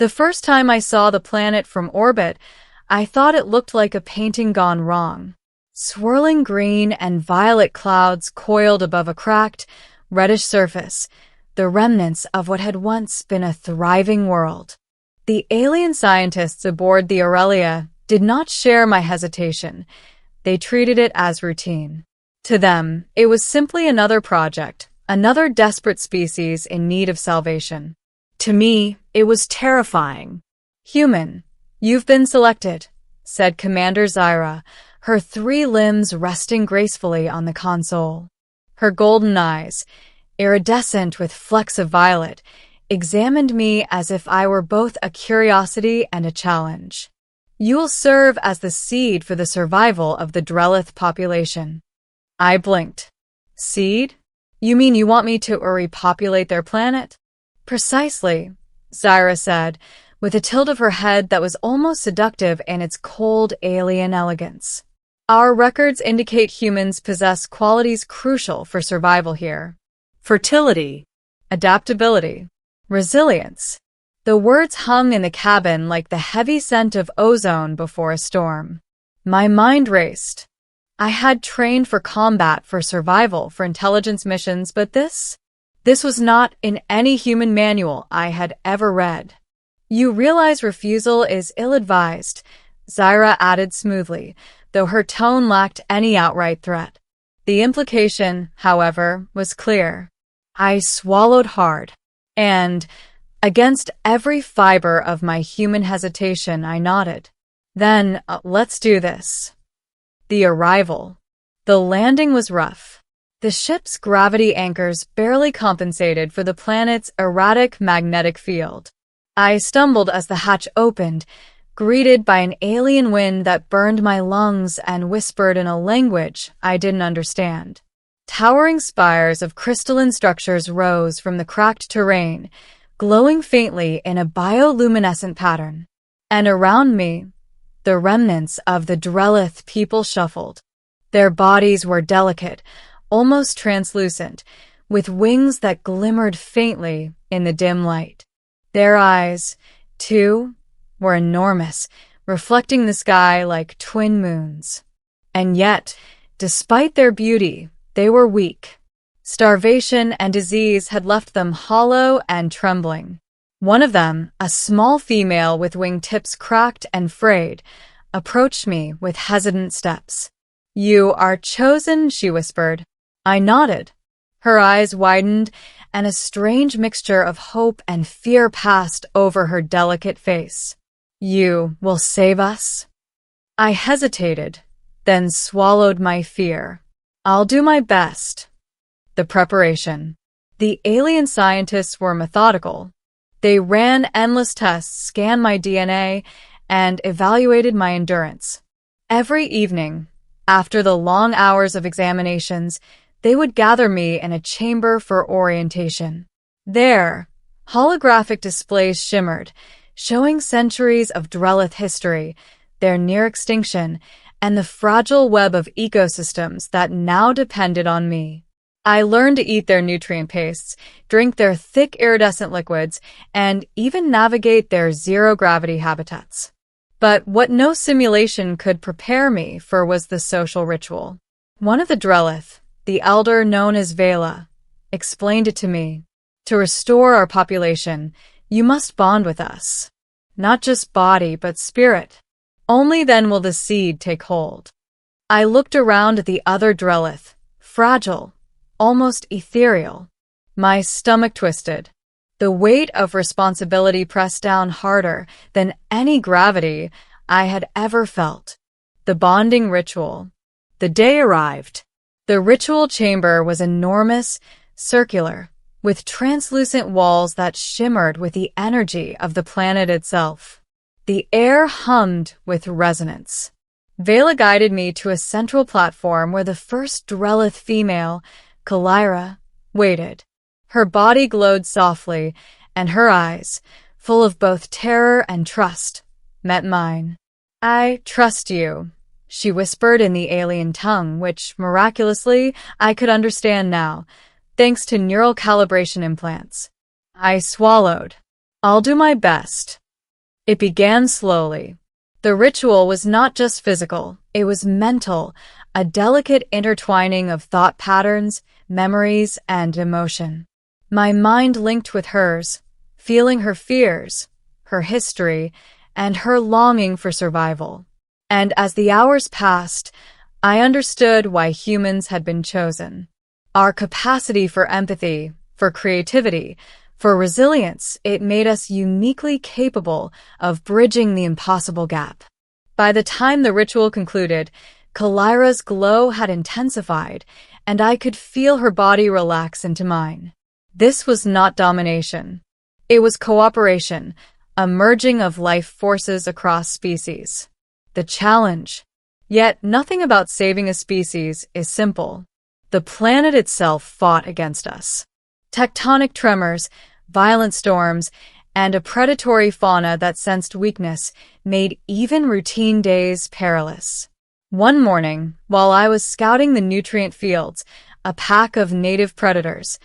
The first time I saw the planet from orbit, I thought it looked like a painting gone wrong. Swirling green and violet clouds coiled above a cracked, reddish surface, the remnants of what had once been a thriving world. The alien scientists aboard the Aurelia did not share my hesitation. They treated it as routine. To them, it was simply another project, another desperate species in need of salvation. To me, it was terrifying. "Human, you've been selected," said Commander Zyra, her 3 limbs resting gracefully on the console. Her golden eyes, iridescent with flecks of violet, examined me as if I were both a curiosity and a challenge. "You will serve as the seed for the survival of the Drelith population." I blinked. "Seed? You mean you want me to repopulate their planet?" "Precisely," Zyra said, with a tilt of her head that was almost seductive in its cold alien elegance. "Our records indicate humans possess qualities crucial for survival here. Fertility, adaptability, resilience." The words hung in the cabin like the heavy scent of ozone before a storm. My mind raced. I had trained for combat, for survival, for intelligence missions, but this was not in any human manual I had ever read. "You realize refusal is ill-advised," Zyra added smoothly, though her tone lacked any outright threat. The implication, however, was clear. I swallowed hard, and, against every fiber of my human hesitation, I nodded. "Then, let's do this." The arrival. The landing was rough. The ship's gravity anchors barely compensated for the planet's erratic magnetic field. I stumbled as the hatch opened, greeted by an alien wind that burned my lungs and whispered in a language I didn't understand. Towering spires of crystalline structures rose from the cracked terrain, glowing faintly in a bioluminescent pattern. And around me, the remnants of the Drelith people shuffled. Their bodies were delicate, almost translucent, with wings that glimmered faintly in the dim light. Their eyes, too, were enormous, reflecting the sky like twin moons. And yet, despite their beauty, they were weak. Starvation and disease had left them hollow and trembling. One of them, a small female with wingtips cracked and frayed, approached me with hesitant steps. "You are chosen," she whispered. I nodded. Her eyes widened, and a strange mixture of hope and fear passed over her delicate face. "You will save us?" I hesitated, then swallowed my fear. "I'll do my best." The preparation. The alien scientists were methodical. They ran endless tests, scanned my DNA, and evaluated my endurance. Every evening, after the long hours of examinations, they would gather me in a chamber for orientation. There, holographic displays shimmered, showing centuries of Drelith history, their near extinction, and the fragile web of ecosystems that now depended on me. I learned to eat their nutrient pastes, drink their thick iridescent liquids, and even navigate their zero-gravity habitats. But what no simulation could prepare me for was the social ritual. One of the Drelith, the elder known as Vela, explained it to me. "To restore our population, you must bond with us. Not just body, but spirit. Only then will the seed take hold." I looked around at the other Drelith, fragile, almost ethereal. My stomach twisted. The weight of responsibility pressed down harder than any gravity I had ever felt. The bonding ritual. The day arrived. The ritual chamber was enormous, circular, with translucent walls that shimmered with the energy of the planet itself. The air hummed with resonance. Vela guided me to a central platform where the first Drelith female, Kelyra, waited. Her body glowed softly, and her eyes, full of both terror and trust, met mine. "I trust you," she whispered in the alien tongue, which, miraculously, I could understand now, thanks to neural calibration implants. I swallowed. "I'll do my best." It began slowly. The ritual was not just physical, it was mental, a delicate intertwining of thought patterns, memories, and emotion. My mind linked with hers, feeling her fears, her history, and her longing for survival. And as the hours passed, I understood why humans had been chosen. Our capacity for empathy, for creativity, for resilience, it made us uniquely capable of bridging the impossible gap. By the time the ritual concluded, Kelyra's glow had intensified, and I could feel her body relax into mine. This was not domination. It was cooperation, a merging of life forces across species. The challenge. Yet nothing about saving a species is simple. The planet itself fought against us. Tectonic tremors, violent storms, and a predatory fauna that sensed weakness made even routine days perilous. One morning, while I was scouting the nutrient fields, a pack of native predators,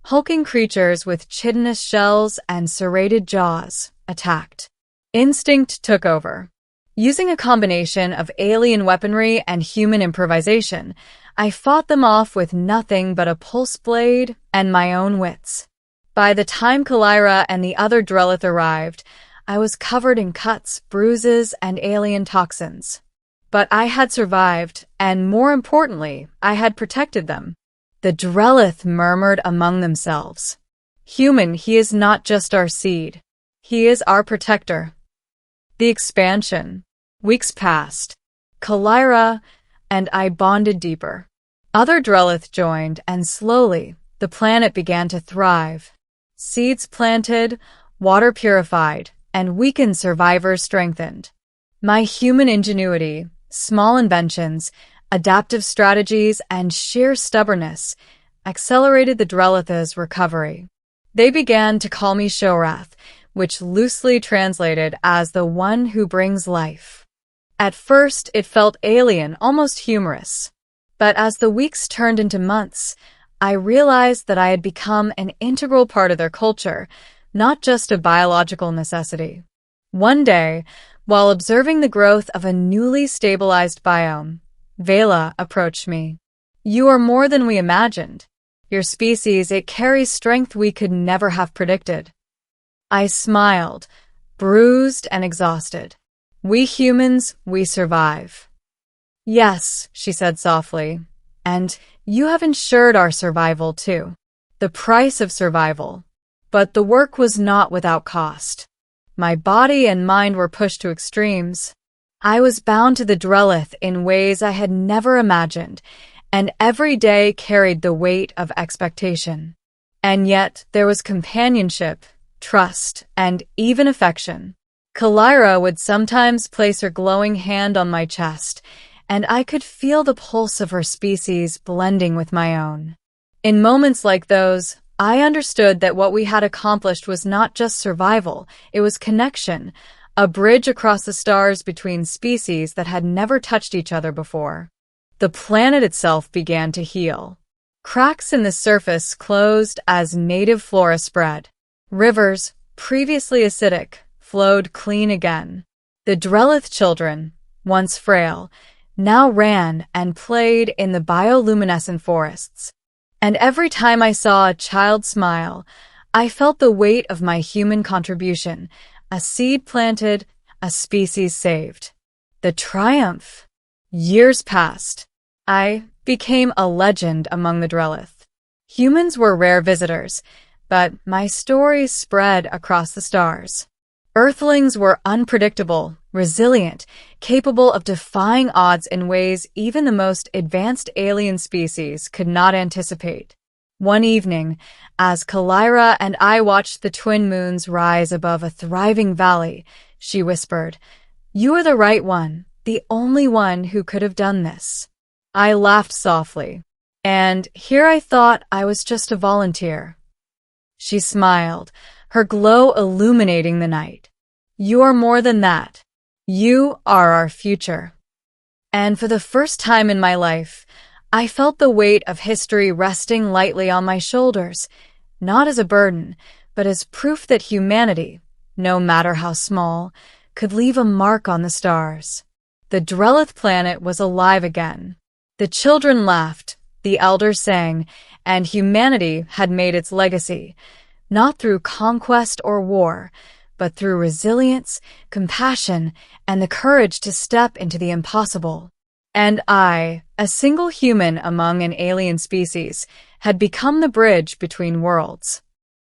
hulking creatures with chitinous shells and serrated jaws, attacked. Instinct took over. Using a combination of alien weaponry and human improvisation, I fought them off with nothing but a pulse blade and my own wits. By the time Kelyra and the other Drelith arrived, I was covered in cuts, bruises, and alien toxins. But I had survived, and more importantly, I had protected them. The Drelith murmured among themselves. Human, he is not just our seed. He is our protector. The expansion. Weeks passed. Kelyra and I bonded deeper. Other Drelith joined, and slowly, the planet began to thrive. Seeds planted, water purified, and weakened survivors strengthened. My human ingenuity, small inventions, adaptive strategies, and sheer stubbornness accelerated the Drelith's recovery. They began to call me Shorath, which loosely translated as the one who brings life. At first, it felt alien, almost humorous. But as the weeks turned into months, I realized that I had become an integral part of their culture, not just a biological necessity. One day, while observing the growth of a newly stabilized biome, Vela approached me. You are more than we imagined. Your species, it carries strength we could never have predicted. I smiled, bruised and exhausted. We humans, we survive. Yes, she said softly, and you have ensured our survival too. The price of survival. But the work was not without cost. My body and mind were pushed to extremes. I was bound to the Drelith in ways I had never imagined, and every day carried the weight of expectation. And yet there was companionship, trust, and even affection. Kelyra would sometimes place her glowing hand on my chest, and I could feel the pulse of her species blending with my own. In moments like those, I understood that what we had accomplished was not just survival, it was connection, a bridge across the stars between species that had never touched each other before. The planet itself began to heal. Cracks in the surface closed as native flora spread. Rivers, previously acidic, flowed clean again. The Drelith children, once frail, now ran and played in the bioluminescent forests. And every time I saw a child smile, I felt the weight of my human contribution, a seed planted, a species saved. The triumph. Years passed. I became a legend among the Drelith. Humans were rare visitors, but my stories spread across the stars. Earthlings were unpredictable, resilient, capable of defying odds in ways even the most advanced alien species could not anticipate. One evening, as Kelyra and I watched the twin moons rise above a thriving valley, she whispered, "You are the right one, the only one who could have done this." I laughed softly, and here I thought I was just a volunteer. She smiled, her glow illuminating the night. "You are more than that. You are our future." And for the first time in my life, I felt the weight of history resting lightly on my shoulders, not as a burden, but as proof that humanity, no matter how small, could leave a mark on the stars. The Drelith planet was alive again. The children laughed, the elders sang, and humanity had made its legacy, not through conquest or war, but through resilience, compassion, and the courage to step into the impossible. And I, a single human among an alien species, had become the bridge between worlds.